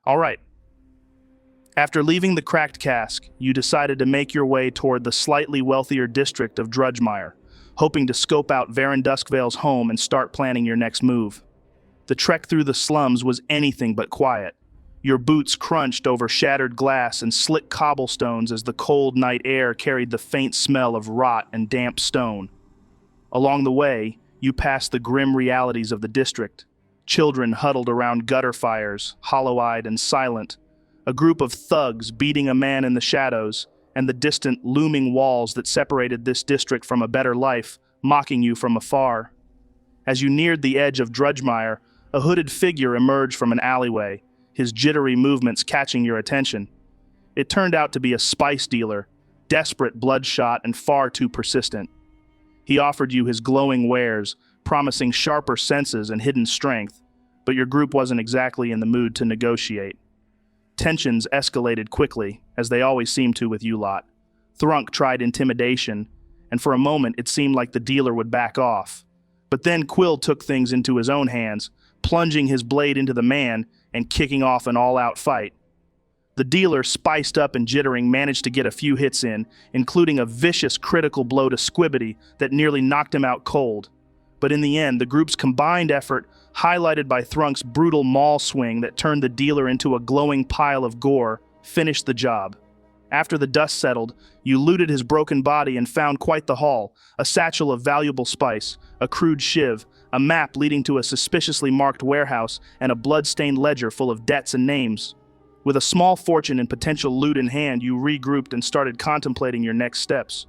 All right. After leaving the cracked cask, you decided to make your way toward the slightly wealthier district of Drudgemire, hoping to scope out Varen Duskvale's home and start planning your next move. The trek through the slums was anything but quiet. Your boots crunched over shattered glass and slick cobblestones as the cold night air carried the faint smell of rot and damp stone. Along the way, you passed the grim realities of the district. Children huddled around gutter fires, hollow-eyed and silent, a group of thugs beating a man in the shadows, and the distant, looming walls that separated this district from a better life, mocking you from afar. As you neared the edge of Drudgemire, a hooded figure emerged from an alleyway, his jittery movements catching your attention. It turned out to be a spice dealer, desperate, bloodshot, and far too persistent. He offered you his glowing wares, promising sharper senses and hidden strength, but your group wasn't exactly in the mood to negotiate. Tensions escalated quickly, as they always seem to with you lot. Thrunk tried intimidation, and for a moment it seemed like the dealer would back off. But then Quill took things into his own hands, plunging his blade into the man and kicking off an all-out fight. The dealer, spiced up and jittering, managed to get a few hits in, including a vicious critical blow to Squibbity that nearly knocked him out cold. But in the end, the group's combined effort, highlighted by Thrunk's brutal maul swing that turned the dealer into a glowing pile of gore, finished the job. After the dust settled, you looted his broken body and found quite the haul, a satchel of valuable spice, a crude shiv, a map leading to a suspiciously marked warehouse, and a blood-stained ledger full of debts and names. With a small fortune and potential loot in hand, you regrouped and started contemplating your next steps.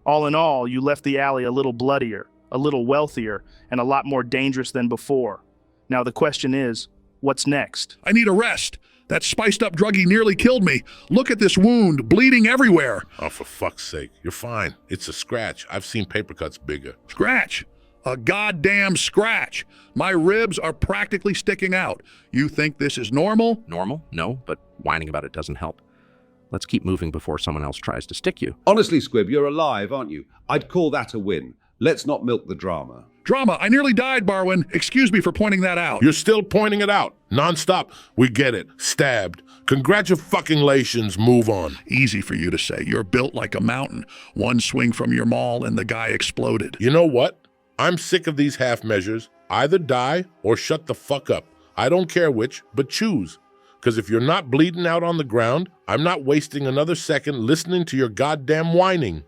All in all, you left the alley a little bloodier, a little wealthier, and a lot more dangerous than before. Now the question is, what's next? I need a rest. That spiced-up druggie nearly killed me. Look at this wound, bleeding everywhere. Oh, for fuck's sake. You're fine. It's a scratch. I've seen paper cuts bigger. Scratch? A goddamn scratch. My ribs are practically sticking out. You think this is normal? Normal? No, but whining about it doesn't help. Let's keep moving before someone else tries to stick you. Honestly, Squib, you're alive, aren't you? I'd call that a win. Let's not milk the drama. Drama. I nearly died, Barwin. Excuse me for pointing that out. You're still pointing it out. Non-stop. We get it. Stabbed. Congratulations. Move on. Easy for you to say. You're built like a mountain. One swing from your maul and the guy exploded. You know what? I'm sick of these half measures. Either die or shut the fuck up. I don't care which, but choose. Because if you're not bleeding out on the ground, I'm not wasting another second listening to your goddamn whining.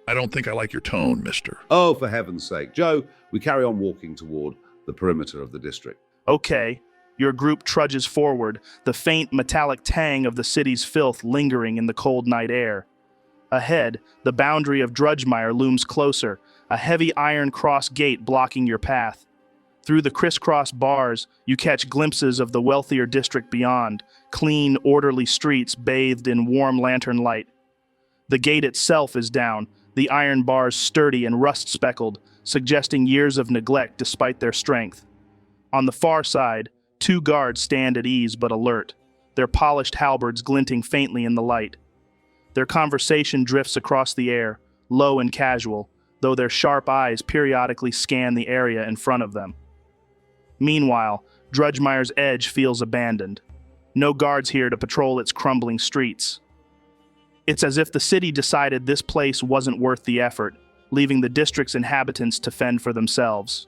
I don't think I like your tone, mister. Oh, for heaven's sake. Joe, we carry on walking toward the perimeter of the district. Okay. Your group trudges forward, the faint metallic tang of the city's filth lingering in the cold night air. Ahead, the boundary of Drudgemire looms closer, a heavy iron cross gate blocking your path. Through the crisscross bars, you catch glimpses of the wealthier district beyond, clean, orderly streets bathed in warm lantern light. The gate itself is down, the iron bars sturdy and rust-speckled, suggesting years of neglect despite their strength. On the far side, 2 guards stand at ease but alert, their polished halberds glinting faintly in the light. Their conversation drifts across the air, low and casual, though their sharp eyes periodically scan the area in front of them. Meanwhile, Drudgemire's edge feels abandoned. No guards here to patrol its crumbling streets. It's as if the city decided this place wasn't worth the effort, leaving the district's inhabitants to fend for themselves.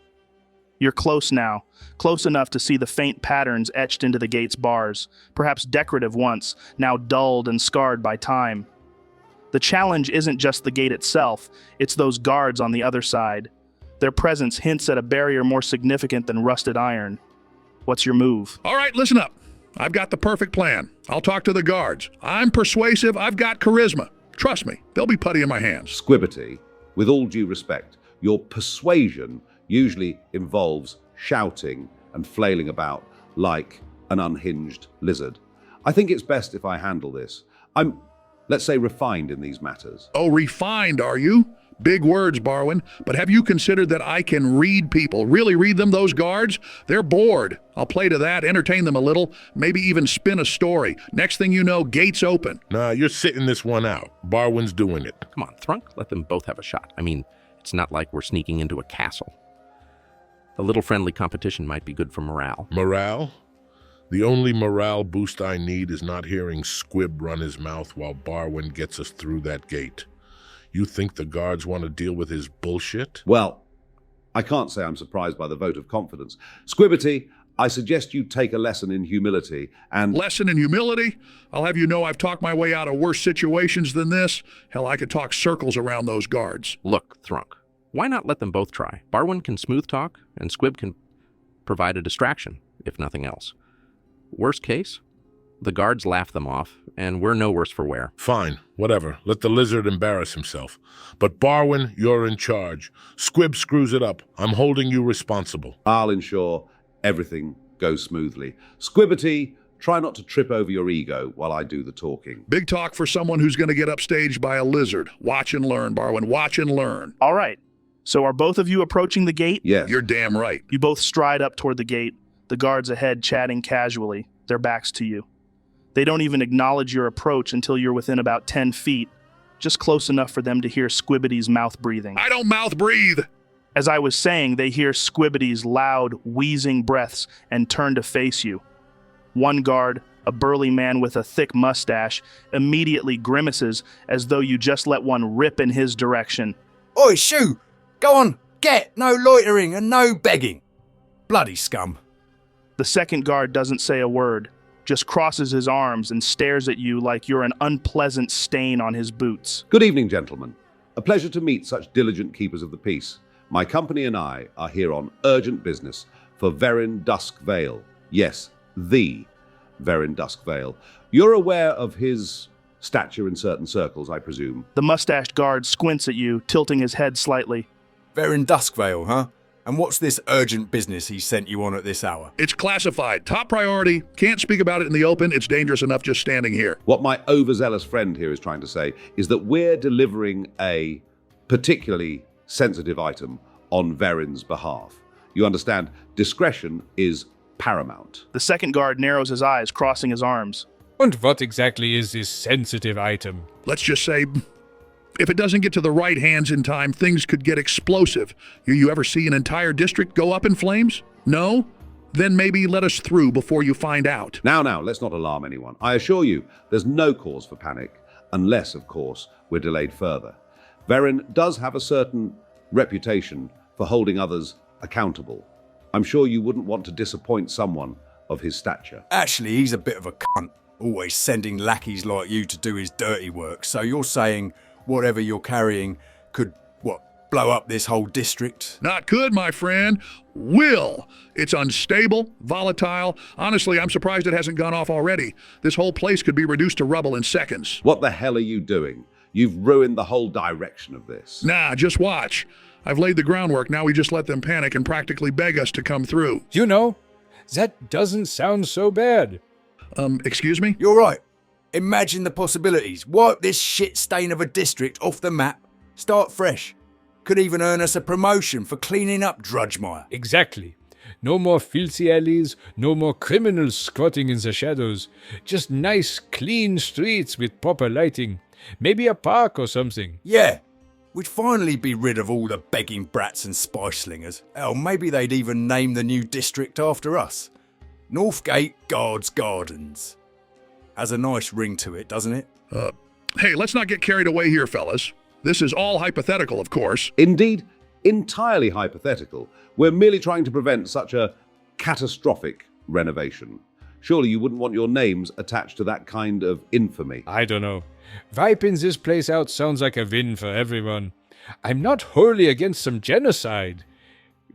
You're close now, close enough to see the faint patterns etched into the gate's bars, perhaps decorative once, now dulled and scarred by time. The challenge isn't just the gate itself, it's those guards on the other side. Their presence hints at a barrier more significant than rusted iron. What's your move? All right, listen up. I've got the perfect plan. I'll talk to the guards. I'm persuasive, I've got charisma. Trust me, they'll be putty in my hands. Squibbity, with all due respect, your persuasion usually involves shouting and flailing about like an unhinged lizard. I think it's best if I handle this. I'm, let's say, refined in these matters. Oh, refined, are you? Big words, Barwin, but have you considered that I can read people? Really read them, those guards? They're bored. I'll play to that, entertain them a little, maybe even spin a story. Next thing you know, gates open. Nah, you're sitting this one out. Barwin's doing it. Come on, Thrunk, let them both have a shot. I mean, it's not like we're sneaking into a castle. A little friendly competition might be good for morale. Morale? The only morale boost I need is not hearing Squib run his mouth while Barwin gets us through that gate. You think the guards want to deal with his bullshit? Well, I can't say I'm surprised by the vote of confidence. Squibbity, I suggest you take a lesson in humility and... Lesson in humility? I'll have you know I've talked my way out of worse situations than this. Hell, I could talk circles around those guards. Look, Thrunk, why not let them both try? Barwin can smooth talk, and Squib can provide a distraction, if nothing else. Worst case, the guards laugh them off, and we're no worse for wear. Fine, whatever. Let the lizard embarrass himself. But Barwin, you're in charge. Squib screws it up. I'm holding you responsible. I'll ensure everything goes smoothly. Squibbity, try not to trip over your ego while I do the talking. Big talk for someone who's going to get upstaged by a lizard. Watch and learn, Barwin. Watch and learn. All right. So are both of you approaching the gate? Yes. You're damn right. You both stride up toward the gate, the guards ahead chatting casually, their backs to you. They don't even acknowledge your approach until you're within about 10 feet, just close enough for them to hear Squibbity's mouth breathing. I don't mouth breathe. As I was saying, they hear Squibbity's loud, wheezing breaths and turn to face you. One guard, a burly man with a thick mustache, immediately grimaces as though you just let one rip in his direction. Oi, shoo! Go on, get! No loitering and no begging. Bloody scum. The second guard doesn't say a word, just crosses his arms and stares at you like you're an unpleasant stain on his boots. Good evening, gentlemen. A pleasure to meet such diligent keepers of the peace. My company and I are here on urgent business for Verin Dusk Vale. Yes, the Verin Dusk Vale. You're aware of his stature in certain circles, I presume. The mustached guard squints at you, tilting his head slightly. Verin Duskvale, huh? And what's this urgent business he sent you on at this hour? It's classified. Top priority. Can't speak about it in the open. It's dangerous enough just standing here. What my overzealous friend here is trying to say is that we're delivering a particularly sensitive item on Verin's behalf. You understand, discretion is paramount. The second guard narrows his eyes, crossing his arms. And what exactly is this sensitive item? Let's just say, if it doesn't get to the right hands in time, things could get explosive. You ever see an entire district go up in flames? No? Then maybe let us through before you find out. Now, let's not alarm anyone. I assure you, there's no cause for panic, unless, of course, we're delayed further. Verin does have a certain reputation for holding others accountable. I'm sure you wouldn't want to disappoint someone of his stature. Actually, he's a bit of a cunt, always sending lackeys like you to do his dirty work. So you're saying whatever you're carrying could, blow up this whole district? Not could, my friend. Will. It's unstable, volatile. Honestly, I'm surprised it hasn't gone off already. This whole place could be reduced to rubble in seconds. What the hell are you doing? You've ruined the whole direction of this. Nah, just watch. I've laid the groundwork. Now we just let them panic and practically beg us to come through. You know, that doesn't sound so bad. Excuse me? You're right. Imagine the possibilities. Wipe this shit stain of a district off the map. Start fresh. Could even earn us a promotion for cleaning up Drudgemire. Exactly. No more filthy alleys, no more criminals squatting in the shadows. Just nice, clean streets with proper lighting. Maybe a park or something. Yeah. We'd finally be rid of all the begging brats and spice slingers. Hell, maybe they'd even name the new district after us. Northgate Guards Gardens. Has a nice ring to it, doesn't it? Hey, let's not get carried away here, fellas. This is all hypothetical, of course. Indeed, entirely hypothetical. We're merely trying to prevent such a catastrophic renovation. Surely you wouldn't want your names attached to that kind of infamy. I don't know. Wiping this place out sounds like a win for everyone. I'm not wholly against some genocide.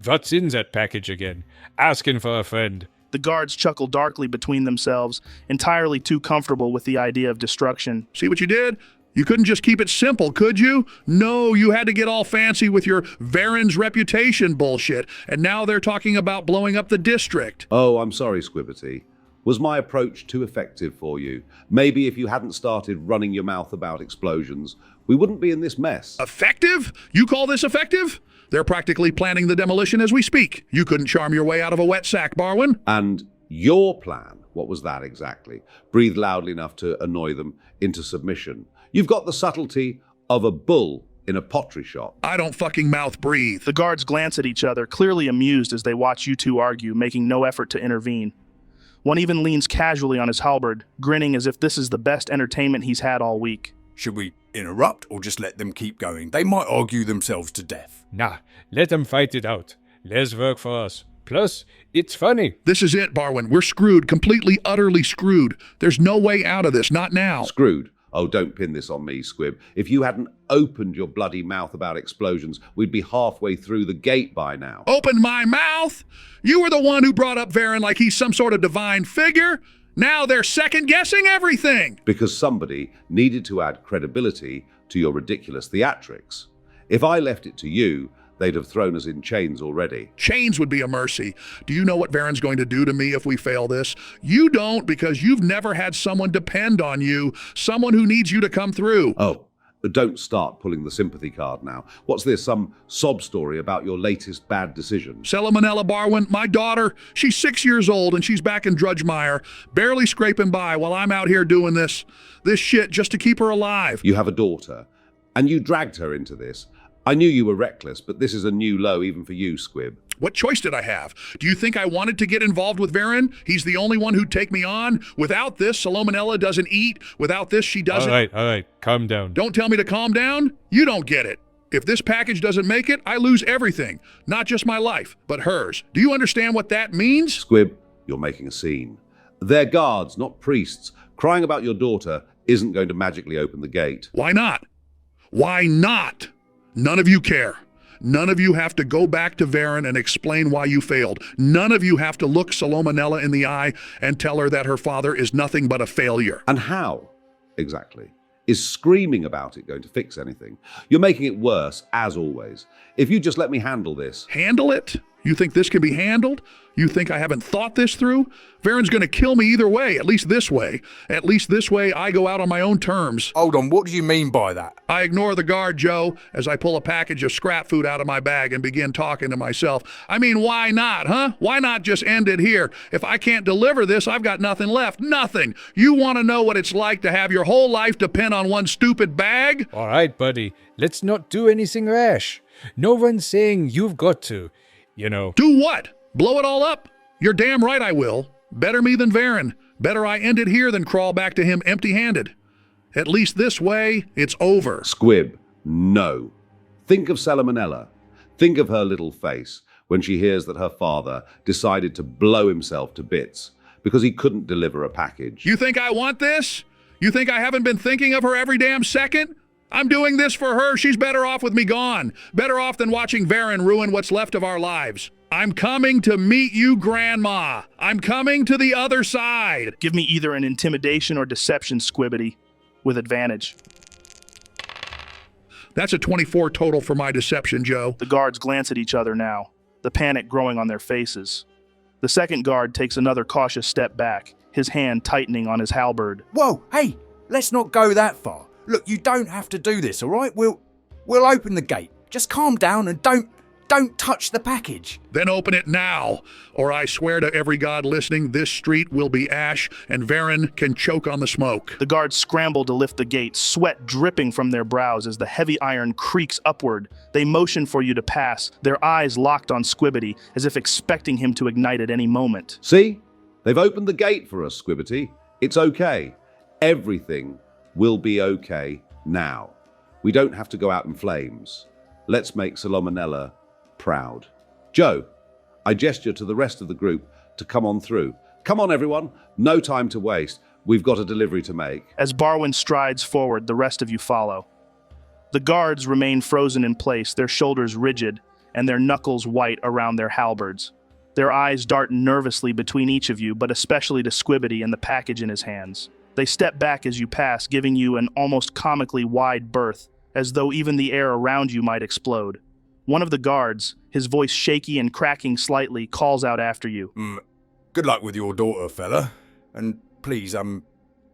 What's in that package again? Asking for a friend. The guards chuckle darkly between themselves, entirely too comfortable with the idea of destruction. See what you did? You couldn't just keep it simple, could you? No, you had to get all fancy with your Verin's reputation bullshit, and now they're talking about blowing up the district. Oh, I'm sorry, Squibbity. Was my approach too effective for you? Maybe if you hadn't started running your mouth about explosions, we wouldn't be in this mess. Effective? You call this effective? They're practically planning the demolition as we speak. You couldn't charm your way out of a wet sack, Barwin. And your plan, what was that exactly? Breathe loudly enough to annoy them into submission. You've got the subtlety of a bull in a pottery shop. I don't fucking mouth breathe. The guards glance at each other, clearly amused as they watch you two argue, making no effort to intervene. One even leans casually on his halberd, grinning as if this is the best entertainment he's had all week. Should we interrupt or just let them keep going? They might argue themselves to death. Nah, let them fight it out. Less work for us. Plus, it's funny. This is it, Barwin. We're screwed, completely, utterly screwed. There's no way out of this, not now. Screwed. Oh, don't pin this on me, Squib. If you hadn't opened your bloody mouth about explosions, we'd be halfway through the gate by now. Open my mouth? You were the one who brought up Varen like he's some sort of divine figure? Now they're second-guessing everything. Because somebody needed to add credibility to your ridiculous theatrics. If I left it to you, they'd have thrown us in chains already. Chains would be a mercy. Do you know what Varen's going to do to me if we fail this? You don't, because you've never had someone depend on you, someone who needs you to come through. Oh, don't start pulling the sympathy card now. What's this, some sob story about your latest bad decision? Selamanella Barwin, my daughter, she's 6 years old and she's back in Drudgemire, barely scraping by while I'm out here doing this shit just to keep her alive. You have a daughter, and you dragged her into this. I knew you were reckless, but this is a new low even for you, Squib. What choice did I have? Do you think I wanted to get involved with Varen? He's the only one who'd take me on. Without this, Salomonella doesn't eat. Without this, she doesn't. All right, calm down. Don't tell me to calm down. You don't get it. If this package doesn't make it, I lose everything. Not just my life, but hers. Do you understand what that means? Squib, you're making a scene. They're guards, not priests. Crying about your daughter isn't going to magically open the gate. Why not? Why not? None of you care. None of you have to go back to Varen and explain why you failed. None of you have to look Salomonella in the eye and tell her that her father is nothing but a failure. And how, exactly, is screaming about it going to fix anything? You're making it worse, as always. If you just let me handle this. Handle it? You think this can be handled? You think I haven't thought this through? Varen's going to kill me either way, at least this way. At least this way I go out on my own terms. Hold on, what do you mean by that? I ignore the guard, Joe, as I pull a package of scrap food out of my bag and begin talking to myself. I mean, why not, huh? Why not just end it here? If I can't deliver this, I've got nothing left. Nothing. You want to know what it's like to have your whole life depend on one stupid bag? All right, buddy. Let's not do anything rash. No one's saying you've got to. You know. Do what? Blow it all up? You're damn right I will. Better me than Varen. Better I end it here than crawl back to him empty-handed. At least this way, it's over. Squib, no. Think of Selamonella. Think of her little face when she hears that her father decided to blow himself to bits because he couldn't deliver a package. You think I want this? You think I haven't been thinking of her every damn second? I'm doing this for her. She's better off with me gone. Better off than watching Varen ruin what's left of our lives. I'm coming to meet you, Grandma. I'm coming to the other side. Give me either an intimidation or deception, Squibbity, with advantage. That's a 24 total for my deception, Joe. The guards glance at each other now, the panic growing on their faces. The second guard takes another cautious step back, his hand tightening on his halberd. Whoa, hey, let's not go that far. Look, you don't have to do this, all right? We'll open the gate. Just calm down and don't touch the package. Then open it now, or I swear to every god listening, this street will be ash and Varen can choke on the smoke. The guards scramble to lift the gate, sweat dripping from their brows as the heavy iron creaks upward. They motion for you to pass, their eyes locked on Squibbity, as if expecting him to ignite at any moment. See? They've opened the gate for us, Squibbity. It's okay. Everything will be okay now. We don't have to go out in flames. Let's make Salomonella proud. Joe, I gesture to the rest of the group to come on through. Come on, everyone. No time to waste. We've got a delivery to make. As Barwin strides forward, the rest of you follow. The guards remain frozen in place, their shoulders rigid, and their knuckles white around their halberds. Their eyes dart nervously between each of you, but especially to Squibbity and the package in his hands. They step back as you pass, giving you an almost comically wide berth, as though even the air around you might explode. One of the guards, his voice shaky and cracking slightly, calls out after you. Good luck with your daughter, fella. And please,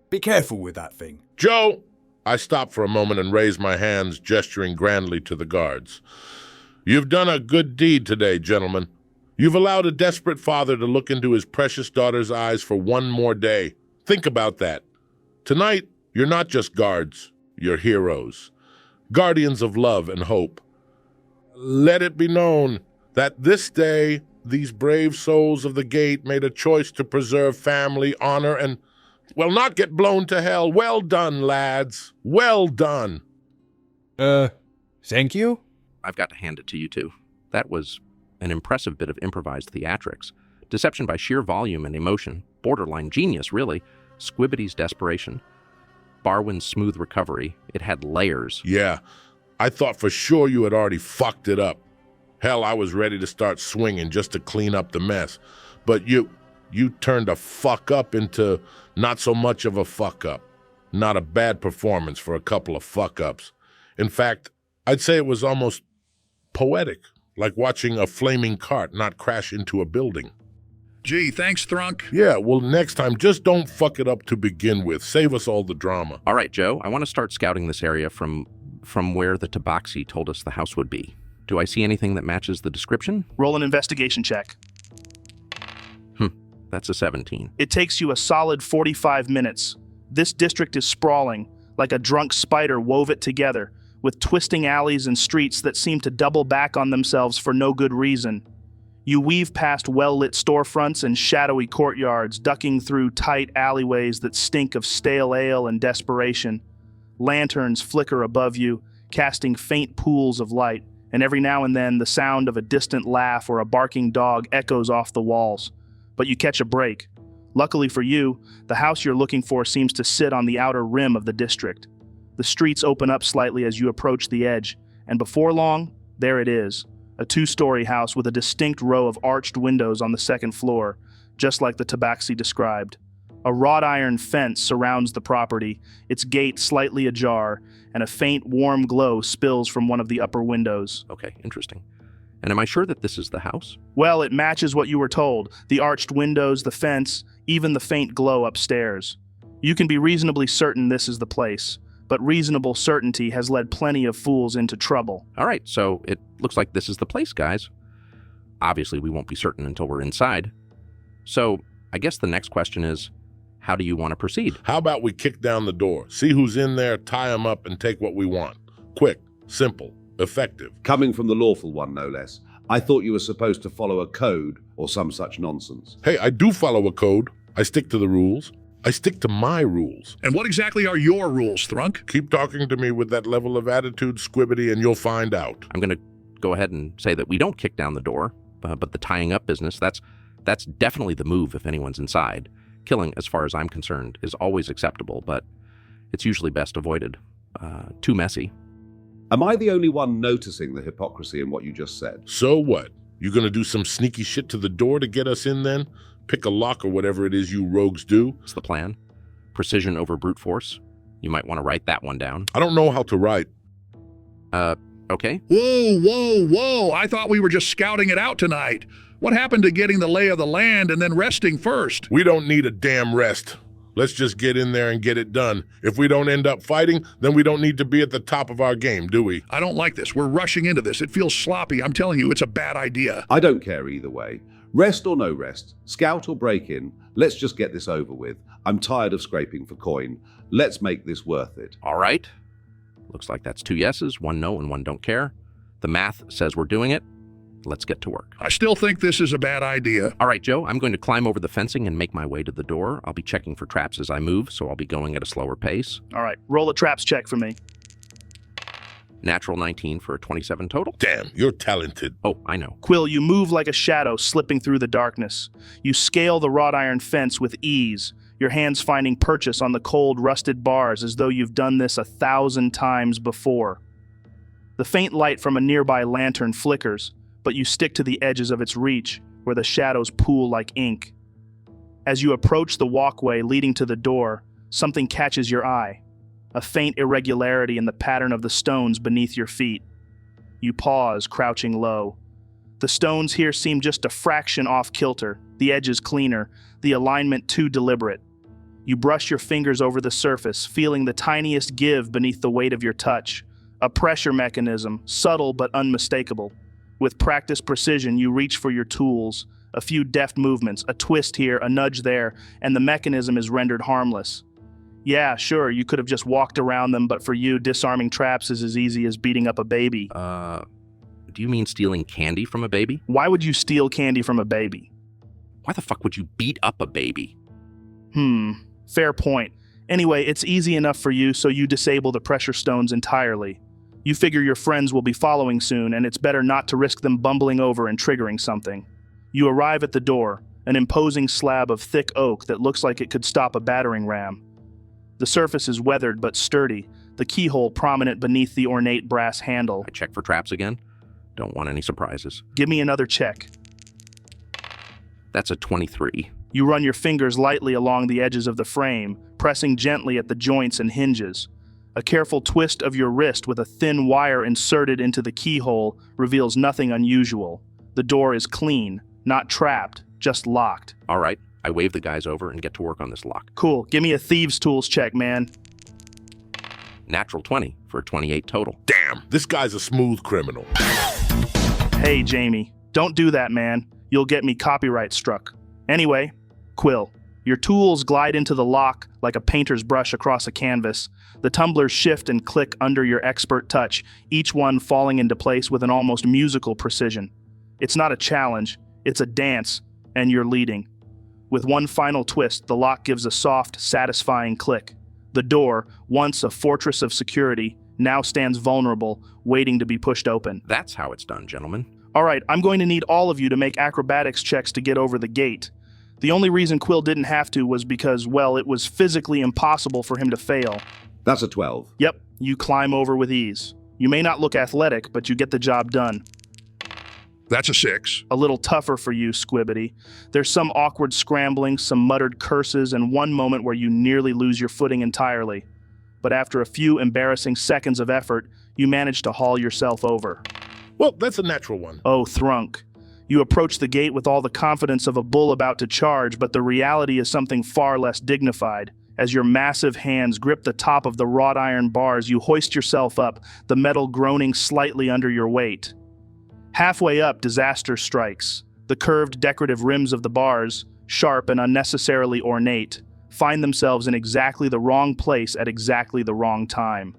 be careful with that thing. Joe! I stop for a moment and raise my hands, gesturing grandly to the guards. You've done a good deed today, gentlemen. You've allowed a desperate father to look into his precious daughter's eyes for one more day. Think about that. Tonight, you're not just guards, you're heroes. Guardians of love and hope. Let it be known that this day These brave souls of the gate made a choice to preserve family, honor, and, well, not get blown to hell. Well done, lads. Well done. Thank you? I've got to hand it to you two. That was an impressive bit of improvised theatrics. Deception by sheer volume and emotion. Borderline genius, really. Squibbity's desperation. Barwin's smooth recovery. It had layers. Yeah, I thought for sure you had already fucked it up. Hell, I was ready to start swinging just to clean up the mess. But you turned a fuck up into not so much of a fuck up. Not a bad performance for a couple of fuck ups. In fact, I'd say it was almost poetic, like watching a flaming cart not crash into a building. Gee, thanks, Thrunk. Yeah, well, next time, just don't fuck it up to begin with. Save us all the drama. All right, Joe, I want to start scouting this area from where the tabaxi told us the house would be. Do I see anything that matches the description? Roll an investigation check. That's a 17. It takes you a solid 45 minutes. This district is sprawling, like a drunk spider wove it together, with twisting alleys and streets that seem to double back on themselves for no good reason. You weave past well-lit storefronts and shadowy courtyards, ducking through tight alleyways that stink of stale ale and desperation. Lanterns flicker above you, casting faint pools of light, and every now and then the sound of a distant laugh or a barking dog echoes off the walls. But you catch a break. Luckily for you, the house you're looking for seems to sit on the outer rim of the district. The streets open up slightly as you approach the edge, and before long, there it is. A two-story house with a distinct row of arched windows on the second floor, just like the tabaxi described. A wrought iron fence surrounds the property, its gate slightly ajar, and a faint, warm glow spills from one of the upper windows. Okay, interesting. And am I sure that this is the house? Well, it matches what you were told. The arched windows, the fence, even the faint glow upstairs. You can be reasonably certain this is the place, but reasonable certainty has led plenty of fools into trouble. All right, so it looks like this is the place, guys. Obviously, we won't be certain until we're inside. So, I guess the next question is, how do you want to proceed? How about we kick down the door, see who's in there, tie them up, and take what we want? Quick, simple, effective. Coming from the lawful one, no less. I thought you were supposed to follow a code or some such nonsense. Hey, I do follow a code. I stick to the rules. I stick to my rules. And what exactly are your rules, Thrunk? Keep talking to me with that level of attitude, Squibbity, and you'll find out. I'm going to go ahead and say that we don't kick down the door, but the tying up business, that's definitely the move if anyone's inside. Killing, as far as I'm concerned, is always acceptable, but it's usually best avoided. Too messy. Am I the only one noticing the hypocrisy in what you just said? So what? You gonna do some sneaky shit to the door to get us in then? Pick a lock or whatever it is you rogues do? It's the plan. Precision over brute force. You might want to write that one down. I don't know how to write. Okay. Whoa. I thought we were just scouting it out tonight. What happened to getting the lay of the land and then resting first? We don't need a damn rest. Let's just get in there and get it done. If we don't end up fighting, then we don't need to be at the top of our game, do we? I don't like this. We're rushing into this. It feels sloppy. I'm telling you, it's a bad idea. I don't care either way. Rest or no rest, scout or break in, let's just get this over with. I'm tired of scraping for coin. Let's make this worth it. All right. Looks like that's 2 yeses, 1 no, and 1 don't care. The math says we're doing it. Let's get to work. I still think this is a bad idea. All right, Joe, I'm going to climb over the fencing and make my way to the door. I'll be checking for traps as I move, so I'll be going at a slower pace. All right, roll a traps check for me. Natural 19 for a 27 total. Damn, you're talented. Oh, I know. Quill, you move like a shadow slipping through the darkness. You scale the wrought iron fence with ease, your hands finding purchase on the cold, rusted bars as though you've done this 1,000 times before. The faint light from a nearby lantern flickers, but you stick to the edges of its reach, where the shadows pool like ink. As you approach the walkway leading to the door, something catches your eye, a faint irregularity in the pattern of the stones beneath your feet. You pause, crouching low. The stones here seem just a fraction off kilter, the edges cleaner, the alignment too deliberate. You brush your fingers over the surface, feeling the tiniest give beneath the weight of your touch, a pressure mechanism, subtle but unmistakable. With practiced precision, you reach for your tools, a few deft movements, a twist here, a nudge there, and the mechanism is rendered harmless. Yeah, sure, you could have just walked around them, but for you, disarming traps is as easy as beating up a baby. Do you mean stealing candy from a baby? Why would you steal candy from a baby? Why the fuck would you beat up a baby? Fair point. Anyway, it's easy enough for you, so you disable the pressure stones entirely. You figure your friends will be following soon, and it's better not to risk them bumbling over and triggering something. You arrive at the door, an imposing slab of thick oak that looks like it could stop a battering ram. The surface is weathered but sturdy, the keyhole prominent beneath the ornate brass handle. I check for traps again. Don't want any surprises. Give me another check. That's a 23. You run your fingers lightly along the edges of the frame, pressing gently at the joints and hinges. A careful twist of your wrist with a thin wire inserted into the keyhole reveals nothing unusual. The door is clean, not trapped, just locked. All right, I wave the guys over and get to work on this lock. Cool, give me a thieves' tools check, man. Natural 20 for a 28 total. Damn, this guy's a smooth criminal. Hey, Jamie, don't do that, man. You'll get me copyright struck. Anyway, Quill, your tools glide into the lock like a painter's brush across a canvas. The tumblers shift and click under your expert touch, each one falling into place with an almost musical precision. It's not a challenge, it's a dance, and you're leading. With one final twist, the lock gives a soft, satisfying click. The door, once a fortress of security, now stands vulnerable, waiting to be pushed open. That's how it's done, gentlemen. All right, I'm going to need all of you to make acrobatics checks to get over the gate. The only reason Quill didn't have to was because, well, it was physically impossible for him to fail. That's a 12. Yep, you climb over with ease. You may not look athletic, but you get the job done. That's a 6. A little tougher for you, Squibbity. There's some awkward scrambling, some muttered curses, and one moment where you nearly lose your footing entirely. But after a few embarrassing seconds of effort, you manage to haul yourself over. Well, that's a natural one. Oh, Thrunk. You approach the gate with all the confidence of a bull about to charge, but the reality is something far less dignified. As your massive hands grip the top of the wrought iron bars, you hoist yourself up, the metal groaning slightly under your weight. Halfway up, disaster strikes. The curved decorative rims of the bars, sharp and unnecessarily ornate, find themselves in exactly the wrong place at exactly the wrong time.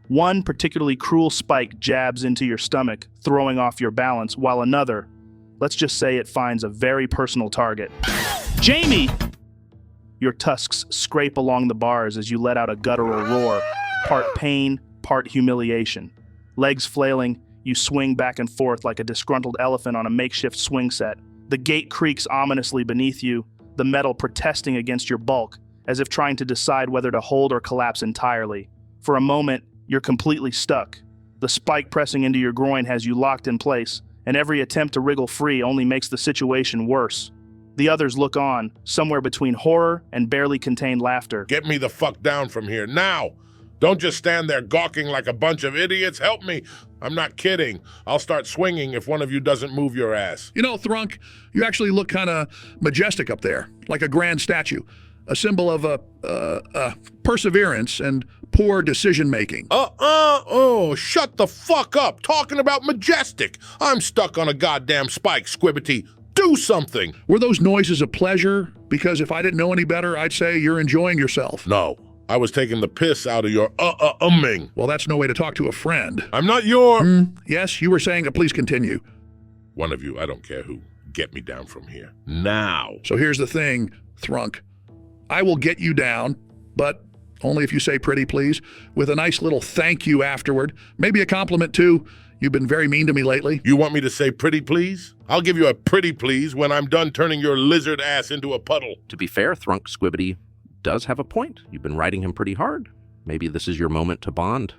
One particularly cruel spike jabs into your stomach, throwing off your balance, while another, let's just say it finds a very personal target. Jamie! Your tusks scrape along the bars as you let out a guttural roar, part pain, part humiliation. Legs flailing, you swing back and forth like a disgruntled elephant on a makeshift swing set. The gate creaks ominously beneath you, the metal protesting against your bulk, as if trying to decide whether to hold or collapse entirely. For a moment, you're completely stuck. The spike pressing into your groin has you locked in place, and every attempt to wriggle free only makes the situation worse. The others look on, somewhere between horror and barely contained laughter. Get me the fuck down from here, now! Don't just stand there gawking like a bunch of idiots. Help me! I'm not kidding. I'll start swinging if one of you doesn't move your ass. You know, Thrunk, you actually look kind of majestic up there, like a grand statue. A symbol of perseverance and poor decision-making. Oh, shut the fuck up. Talking about majestic. I'm stuck on a goddamn spike, Squibbity. Do something. Were those noises a pleasure? Because if I didn't know any better, I'd say you're enjoying yourself. No, I was taking the piss out of your umming. Well, that's no way to talk to a friend. I'm not your... Yes, you were saying, please continue. One of you, I don't care who, get me down from here. Now. So here's the thing, Thrunk. I will get you down, but only if you say pretty please, with a nice little thank you afterward. Maybe a compliment too. You've been very mean to me lately. You want me to say pretty please? I'll give you a pretty please when I'm done turning your lizard ass into a puddle. To be fair, Thrunk Squibbity does have a point. You've been riding him pretty hard. Maybe this is your moment to bond.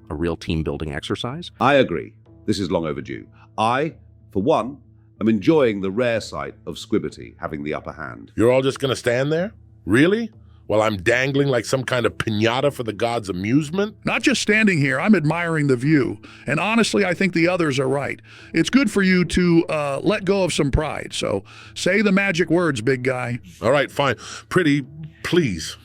A real team-building exercise. I agree. This is long overdue. I, for one, am enjoying the rare sight of Squibbity having the upper hand. You're all just gonna stand there? Really? While I'm dangling like some kind of piñata for the gods' amusement? Not just standing here, I'm admiring the view. And honestly, I think the others are right. It's good for you to let go of some pride. So say the magic words, big guy. All right, fine. Pretty please.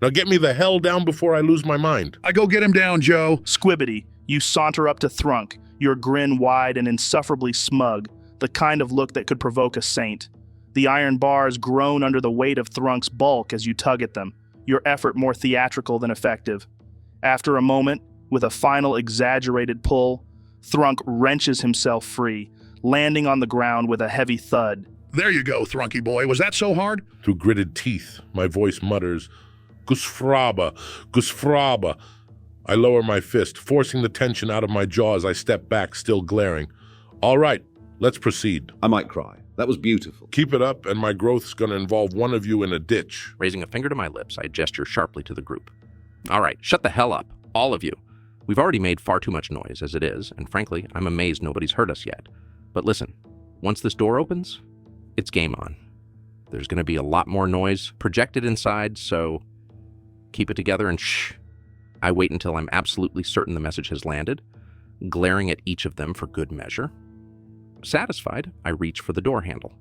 Now get me the hell down before I lose my mind. I go get him down, Joe. Squibbity, you saunter up to Thrunk, your grin wide and insufferably smug, the kind of look that could provoke a saint. The iron bars groan under the weight of Thrunk's bulk as you tug at them, your effort more theatrical than effective. After a moment, with a final exaggerated pull, Thrunk wrenches himself free, landing on the ground with a heavy thud. There you go, Thrunky boy. Was that so hard? Through gritted teeth, my voice mutters, Gusfraba, Gusfraba. I lower my fist, forcing the tension out of my jaw as I step back, still glaring. All right, let's proceed. I might cry. That was beautiful. Keep it up, and my growth's gonna involve one of you in a ditch. Raising a finger to my lips, I gesture sharply to the group. All right, shut the hell up, all of you. We've already made far too much noise as it is, and frankly, I'm amazed nobody's heard us yet. But listen, once this door opens, it's game on. There's gonna be a lot more noise projected inside, so keep it together and shh. I wait until I'm absolutely certain the message has landed, glaring at each of them for good measure. Satisfied, I reach for the door handle.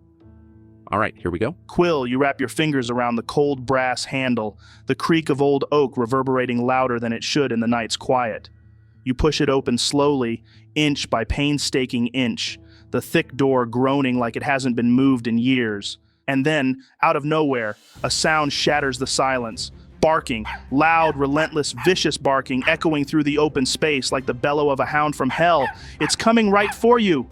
All right, here we go. Quill, you wrap your fingers around the cold brass handle, the creak of old oak reverberating louder than it should in the night's quiet. You push it open slowly, inch by painstaking inch, the thick door groaning like it hasn't been moved in years. And then, out of nowhere, a sound shatters the silence. Barking, loud, relentless, vicious barking echoing through the open space like the bellow of a hound from hell. It's coming right for you.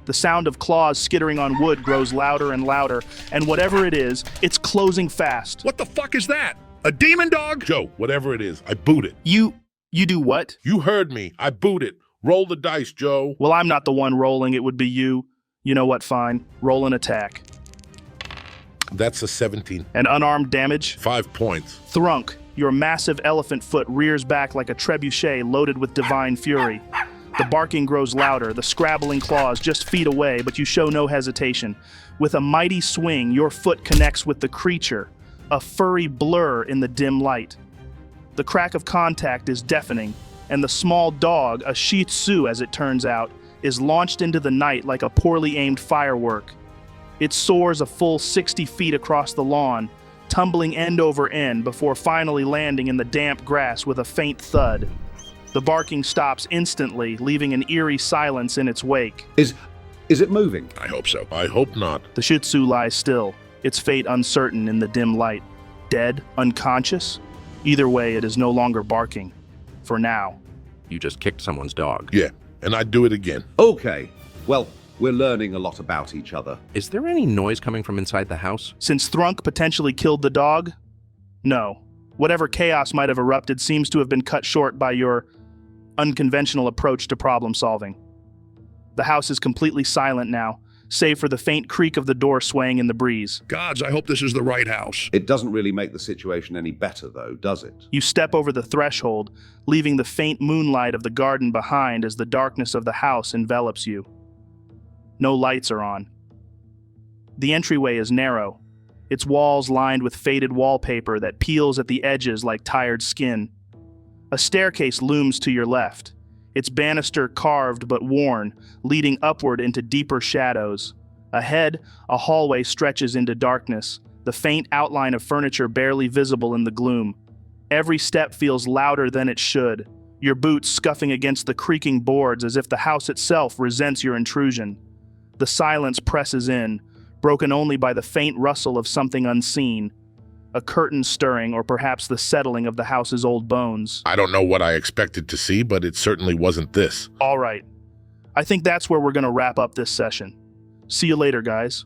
The sound of claws skittering on wood grows louder and louder, and whatever it is, it's closing fast. What the fuck is that? A demon dog? Joe, whatever it is, I boot it. You do what? You heard me. I boot it. Roll the dice, Joe. Well, I'm not the one rolling, it would be you. You know what, fine. Roll an attack. That's a 17. An unarmed damage? 5 points. Thrunk, your massive elephant foot rears back like a trebuchet loaded with divine fury. The barking grows louder, the scrabbling claws just feet away, but you show no hesitation. With a mighty swing, your foot connects with the creature, a furry blur in the dim light. The crack of contact is deafening, and the small dog, a Shih Tzu as it turns out, is launched into the night like a poorly aimed firework. It soars a full 60 feet across the lawn, tumbling end over end before finally landing in the damp grass with a faint thud. The barking stops instantly, leaving an eerie silence in its wake. Is it moving? I hope so. I hope not. The Shih Tzu lies still, its fate uncertain in the dim light. Dead? Unconscious? Either way, it is no longer barking. For now. You just kicked someone's dog. Yeah, and I'd do it again. Okay. Well, we're learning a lot about each other. Is there any noise coming from inside the house? Since Thrunk potentially killed the dog? No. Whatever chaos might have erupted seems to have been cut short by your unconventional approach to problem solving. The house is completely silent now, save for the faint creak of the door swaying in the breeze. Gods, I hope this is the right house. It doesn't really make the situation any better, though, does it? You step over the threshold, leaving the faint moonlight of the garden behind as the darkness of the house envelops you. No lights are on. The entryway is narrow, its walls lined with faded wallpaper that peels at the edges like tired skin. A staircase looms to your left, its banister carved but worn, leading upward into deeper shadows. Ahead, a hallway stretches into darkness, the faint outline of furniture barely visible in the gloom. Every step feels louder than it should, your boots scuffing against the creaking boards as if the house itself resents your intrusion. The silence presses in, broken only by the faint rustle of something unseen, a curtain stirring or perhaps the settling of the house's old bones. I don't know what I expected to see, but it certainly wasn't this. All right. I think that's where we're going to wrap up this session. See you later, guys.